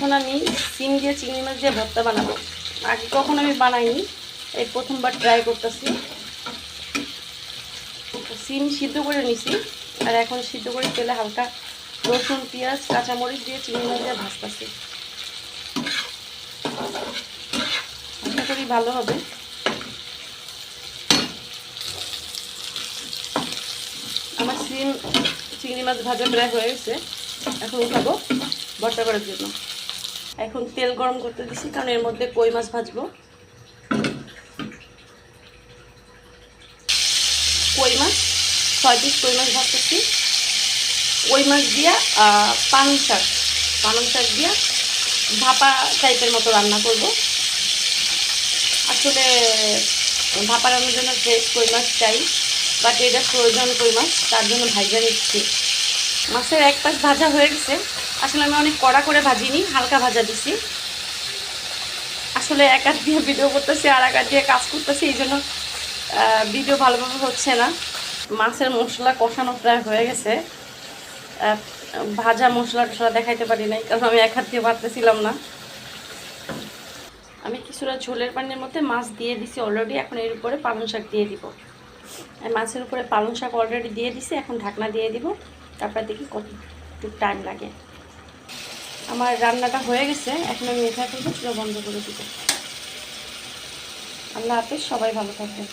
এখন আমি সিম দিয়ে চিংড়ি মাছ দিয়ে ভর্তা বানাবো। আগে কখন আমি বানাইনি, এই প্রথমবার ট্রাই করতেছি। সিম সিদ্ধ করে নিছি, আর এখন সিদ্ধ করে তেলে হালকা রসুন পেঁয়াজ কাঁচামরিচ দিয়ে চিংড়ি মাছ দিয়ে ভাজতেছি। আশা করি ভালো হবে। আমার সিম চিংড়ি মাছ ভাজা প্রায় হয়ে গেছে, এখন উঠাবো ভর্তা করার জন্য। এখন তেল গরম করতে দিছি, কারণ এর মধ্যে কই মাছ ভাজবো। কই মাছ 6 পিস কই মাছ ভাজতেছি। কই মাছ দিয়া পালং শাক দিয়া ভাপা টাইপের মতো রান্না করব। আসলে ভাপা রান্নার জন্য ফ্রেশ কই মাছ চাই, বাট এটা প্রয়োজন কই মাছ, তার জন্য ভাজা নিচ্ছি। মাছের এক পাশ ভাজা হয়ে গেছে। আসলে আমি অনেক কড়া করে ভাজিনি, হালকা ভাজা দিছি। আসলে এক হাত দিয়ে ভিডিও করতেছি আর এক হাত দিয়ে কাজ করতেছি, এই জন্য ভিডিও ভালোভাবে হচ্ছে না। মাছের মশলা কষানো প্রায় হয়ে গেছে। ভাজা মশলা টশলা দেখাইতে পারি নাই, কারণ আমি এক হাত দিয়ে ভাজতেছিলাম না। আমি কিছুটা ঝোলের পানির মধ্যে মাছ দিয়ে দিছি অলরেডি। এখন এর উপরে পালং শাক দিয়ে দিব। মাছের উপরে পালং শাক অলরেডি দিয়ে দিছি, এখন ঢাকনা দিয়ে দিব। তারপর দেখি কতটুকু টাইম লাগে। আমার রান্নাটা হয়ে গেছে, এখন আমি উঠে ফেলবো, চুলা বন্ধ করে দিব। আল্লাহ হাফেজ, সবাই ভালো থাকবেন।